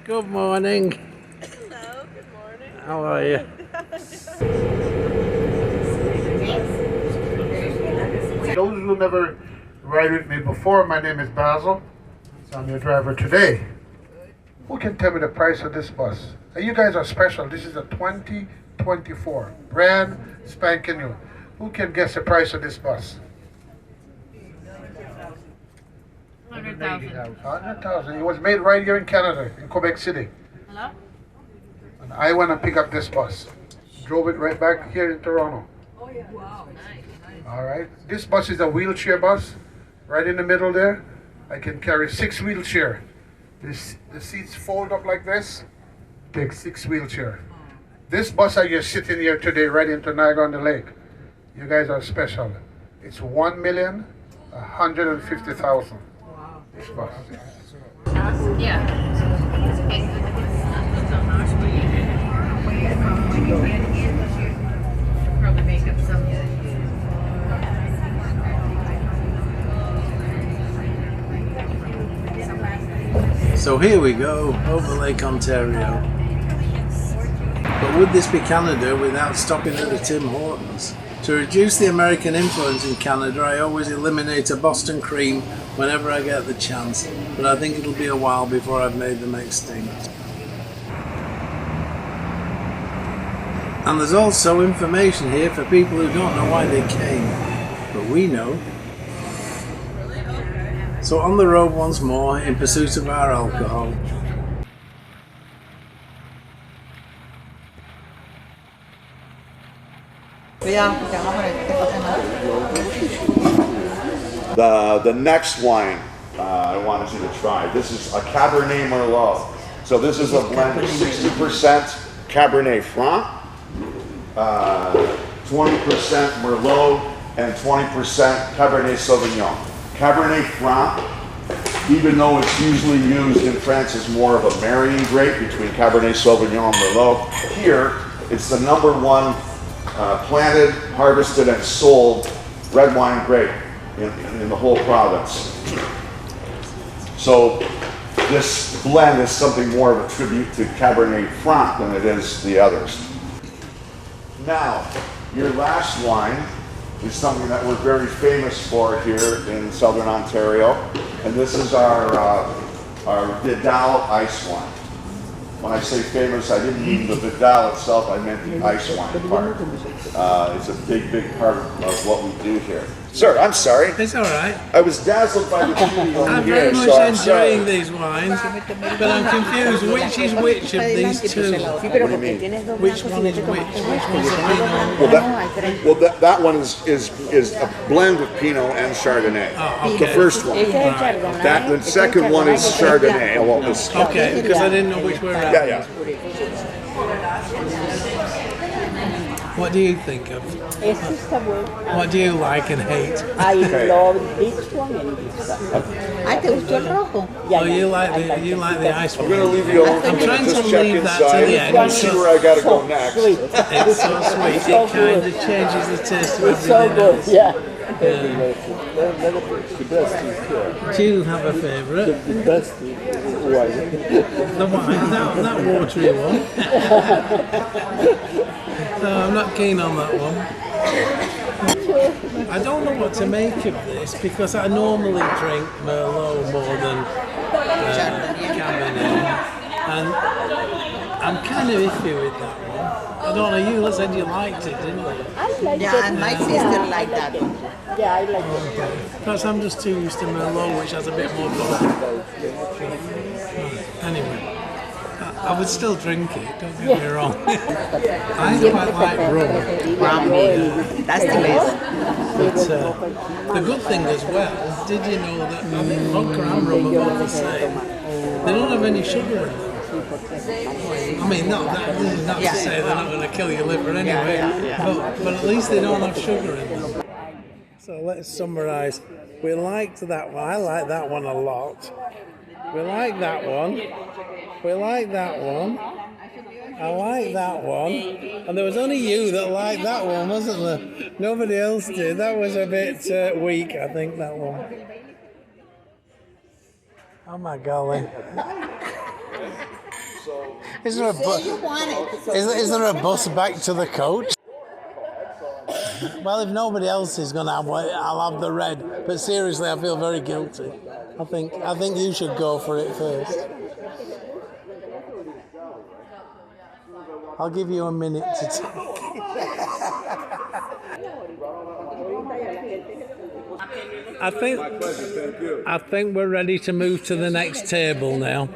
Good morning. Hello, good morning. How are you? Those who never ride with me before, my name is Basil. So I'm your driver today. Who can tell me the price of this bus? You guys are special. This is a 2024 brand spanking new. Who can guess the price of this bus? 100,000. 100,000. It was made right here in Canada, in Quebec City. Hello? And I went and picked up this bus. Drove it right back here in Toronto. Oh, yeah. Wow, nice. All right. This bus is a wheelchair bus. Right in the middle there, I can carry 6 wheelchair. The seats fold up like this. Take 6 wheelchair. This bus are just sitting here today right into Niagara-on-the-Lake. You guys are special. It's 1,150,000. Wow. This bus. Yeah. Probably make up some. So here we go, over Lake Ontario. But would this be Canada without stopping at the Tim Hortons? To reduce the American influence in Canada, I always eliminate a Boston cream whenever I get the chance, but I think it'll be a while before I've made them extinct. And there's also information here for people who don't know why they came, but we know. So on the road once more in pursuit of our alcohol. The next wine I wanted you to try. This is a Cabernet Merlot. So this is a blend of 60% Cabernet Franc, 20% Merlot, and 20% Cabernet Sauvignon. Cabernet Franc, even though it's usually used in France as more of a marrying grape between Cabernet Sauvignon and Merlot, here it's the #1 planted, harvested, and sold red wine grape in the whole province. So this blend is something more of a tribute to Cabernet Franc than it is the others. Now, your last wine is something that we're very famous for here in Southern Ontario, and this is our Vidal ice wine. When I say famous, I didn't mean the Vidal itself, I meant the ice wine part. It's a big, big part of what we do here. Sir, I'm sorry. It's alright. I was dazzled by the beauty over I'm here, very much so I'm sorry. enjoying these wines, but I'm confused which is which of these two. What do you mean? Which one is which? Which one's the Pinot? Well, that one is a blend of Pinot and Chardonnay. Oh, okay. The first one. The second one is Chardonnay. Well, Okay, because I didn't know which were right. yeah. What do you think of? What do you like and hate? I love this one and this one. ¿Te gustó el rojo? Oh, you like the ice I'm one. going to leave you alone for a I'm minute. trying to Just check leave that to inside the end. and see where I got to go next. Sweet. It's so sweet. It kind of changes the taste of It's so everything good, else. yeah. Do you have a favourite? The best wine. The wine, that watery one. No, I'm not keen on that one. I don't know what to make of this because I normally drink Merlot more than Cabernet, and I'm kind of iffy with that one. I don't know, you said you liked it, didn't you? I like Yeah, and my sister like that. Yeah, I like it. Perhaps I'm just too used to Merlot, which has a bit more body. Anyway. I would still drink it, don't get me wrong. I quite like rum. That's the best. But the good thing as well, did you know that I think vodka and rum are both the same? They don't have any sugar in them. I mean, not that, this is not to say they're not going to kill your liver anyway, but at least they don't have sugar in them. So let's summarise. We liked that one. I like that one a lot. We like that one. We like that one. I like that one. And there was only you that liked that one, wasn't there? Nobody else did. That was a bit weak, I think, that one. Oh my golly. Is there a You want it. is there a bus back to the coach? Well, if nobody else is going to have one, I'll have the red. But seriously, I feel very guilty. I think you should go for it first. I'll give you a minute to talk. I think we're ready to move to the next table now.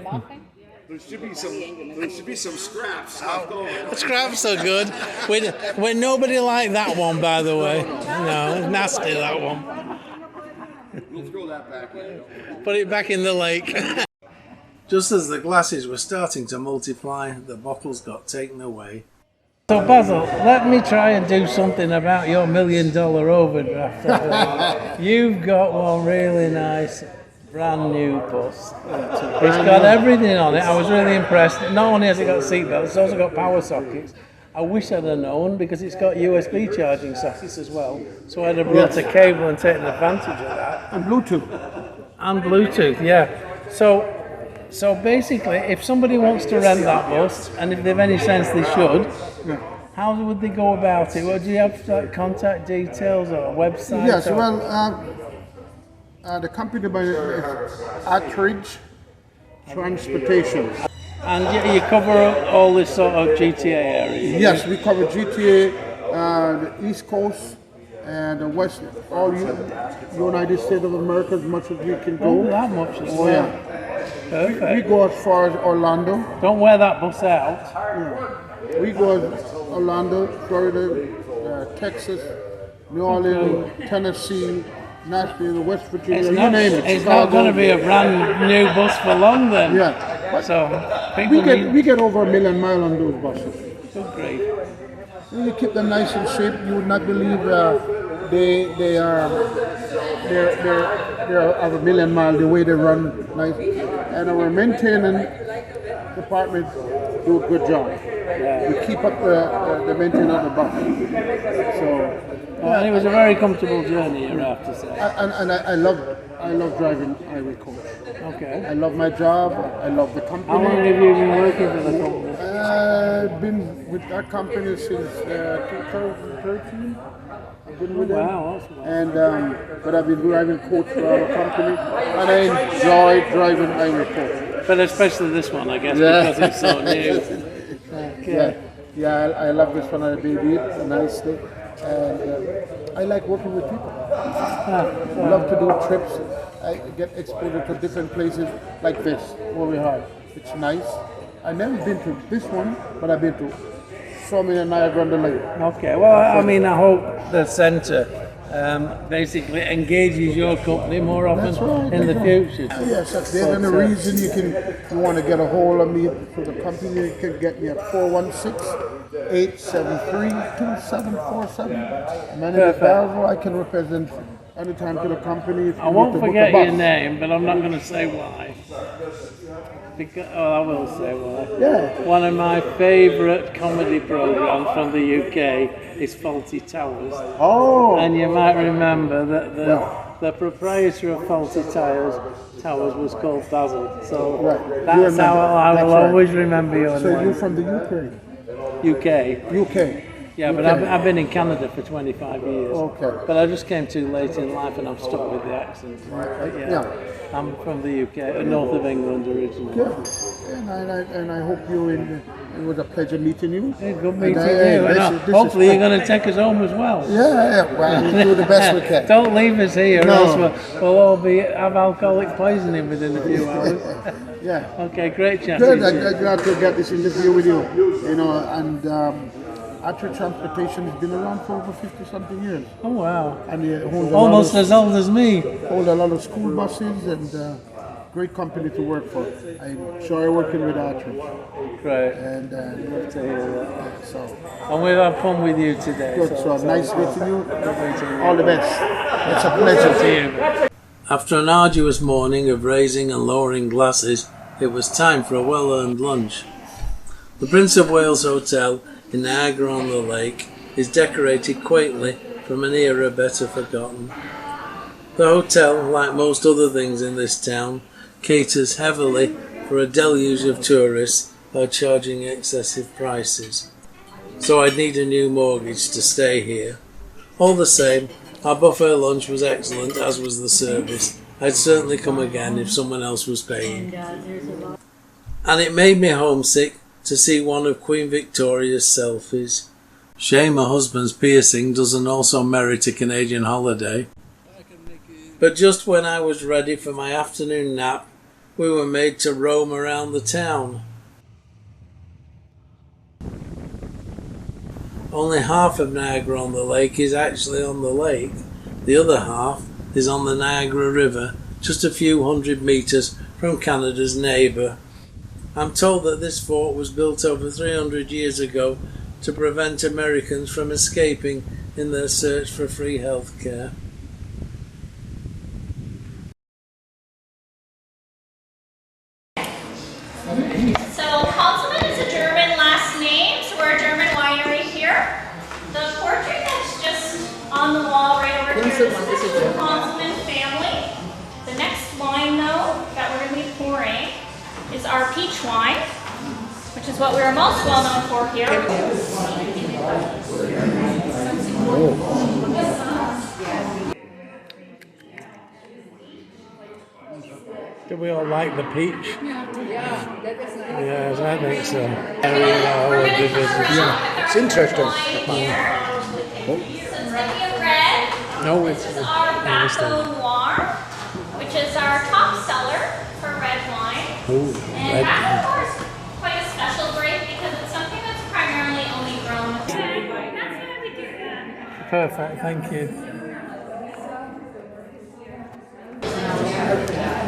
There should be some scraps. Scraps are good. We're nobody like that one, by the way. No, nasty that one. We'll throw that back in. Put it back in the lake. Just as the glasses were starting to multiply, the bottles got taken away. So Basil, let me try and do something about your $1 million overdraft. You've got one really nice brand new bus. It's got everything on it. I was really impressed. Not only has it got seatbelts, it's also got power sockets. I wish I'd have known because it's got USB charging sockets as well. So I'd have brought a cable and taken advantage of that. And Bluetooth. And Bluetooth, yeah. So basically, if somebody wants to rent that bus, and if they've any sense they should, how would they go about it? Well, do you have like, contact details or a website? Yes, or? well, the company by Attridge Transportation. And you cover all this sort of GTA area? Yes, we cover GTA, the East Coast, and the West, all United States of America as much as we can go. Oh, that much as well. Yeah. Perfect. We go as far as Orlando. Don't wear that bus out. Yeah. We go as Orlando, Florida, Texas, New Orleans, Tennessee, Nashville, West Virginia, you name it. It's not going to be a brand new bus for long then. Yeah. But so people we get over 1 million miles on those buses. Oh, great. You keep them nice and shape. You would not believe they are of 1 million miles the way they run nice. And our maintenance department do a good job. We keep up the maintenance of the bus. So. And it was a very comfortable journey, I have to say. And I love driving highway coach. Okay. I love my job. I love the company. How long have you been working for the company? I've been with that company since 2013. I've been with them. Wow, that's nice. And but I've been driving coach for our company, and I enjoy driving highway coach. But especially this one, I guess, because it's so new. Okay. Yeah, I love this one. I baby it nicely. And I like working with people. I love to do trips. I get exposure to different places like this, where we are. It's nice. I've never been to this one, but I've been to so many Niagara-on-the-Lake. Okay, well, I mean, I hope the centre basically engages your company more often in the future. Yes, if there's any reason you want to get a hold of me for the company, you can get me at 416-873-2747. My name is Basil. I can represent anytime to the company. I won't forget your name, but I'm not going to say why. Because, I will say why. Yeah. One of my favourite comedy programmes from the UK is Fawlty Towers. Oh. And you might remember that the proprietor of Fawlty Towers was called Basil. So that's how I will always remember your name. So you're from the UK? UK. Yeah, but I've been in Canada for 25 years. Okay. But I just came too late in life and I'm stuck with the accent. But yeah. I'm from the UK, north of England originally. Yeah. And I hope it was a pleasure meeting you. Yeah, good meeting you. Hopefully you're going to take us home as well. Yeah, well, we'll do the best we can. Don't leave us here, or else we'll all have alcoholic poisoning within a few hours. Yeah. Okay, great chat. Good, I'm glad to get this interview with you. And Attridge Transportation has been around for over 50-something years. Oh wow! And it holds almost as old as me. Hold a lot of school buses and great company to work for. I enjoy working with Attridge. Great. And love to hear that. So. And we've had fun with you today. Good. So nice meeting you. All the best. It's a pleasure to you. After an arduous morning of raising and lowering glasses, it was time for a well-earned lunch. The Prince of Wales Hotel in Niagara-on-the-Lake is decorated quaintly from an era better forgotten. The hotel, like most other things in this town, caters heavily for a deluge of tourists are charging excessive prices. So I'd need a new mortgage to stay here. All the same, our buffet lunch was excellent, as was the service. I'd certainly come again if someone else was paying. And it made me homesick to see one of Queen Victoria's selfies. Shame her husband's piercing doesn't also merit a Canadian holiday. But just when I was ready for my afternoon nap, we were made to roam around the town. Only half of Niagara-on-the-Lake is actually on the lake. The other half is on the Niagara River, just a few hundred metres from Canada's neighbour. I'm told that this fort was built over 300 years ago to prevent Americans from escaping in their search for free healthcare. So Halsman is a German last name, so we're a German winery here. The portrait that's just on the wall right over here is the Halsman family. The next wine though that we're going to be pouring is our peach wine, which is what we're most well known for here. Do we all like the peach? Yes, I think so. We're going to cover up It's interesting. wine here. So it's going to be a red. No, This is our Baco Noir, which is our top seller for red wine. And Baco Noir is quite a special grape because it's something that's primarily only grown. That's going to be good. Perfect, thank you.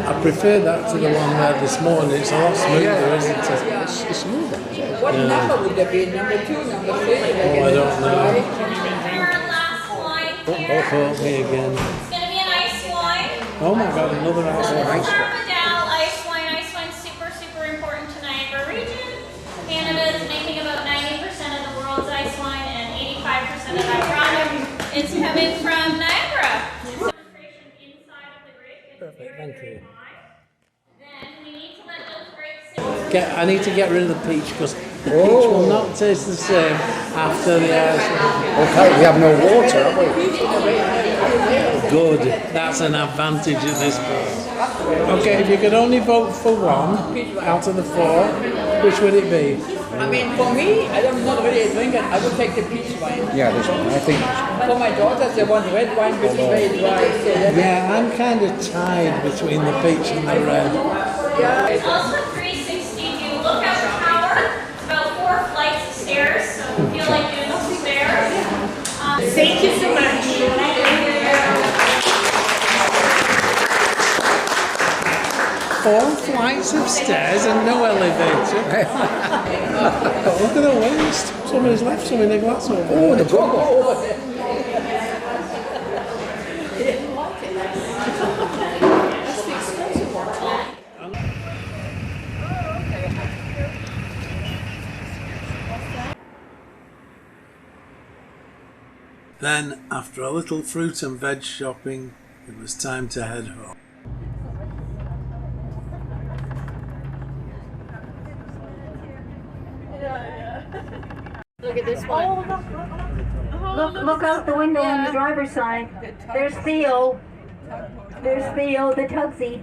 I prefer that to the one there this morning. It's a lot smoother, isn't it? It's smoother. What number would that be? Number 2, number 3? Oh, I don't know. Our last wine here. Oh, me again. It's going to be an ice wine. Oh my God, another ice So this wine. is our Vidal ice wine. Ice wine's super, super important to Niagara region. Canada is making about 90% of the world's ice wine and 85% of that product is coming from Niagara. Perfect, thank you. Then we need to let those grapes sit. I need to get rid of the peach because the peach will not taste the same after the ice. Okay, we have no water, have we? Good, that's an advantage at this point. Okay, if you could only vote for one out of the 4, which would it be? I mean, for me, I'm not really a drinker. I would take the peach wine. Yeah, this one. I think. For my daughters, they want red wine, which is very dry. So Yeah, I'm kind of tied between the peach and the red. It's also 360. If you look out the tower, it's about 4 flights of stairs, so if you feel like doing some stairs. Thank you so much. 4 flights of stairs and no elevator. Oh, look at the waste. Somebody's left some in the glass over there. oh, the go. Then, after a little fruit and veg shopping, it was time to head home. Look at this one. Look out the window on the driver's side. There's Theo. There's Theo, the Tugsy.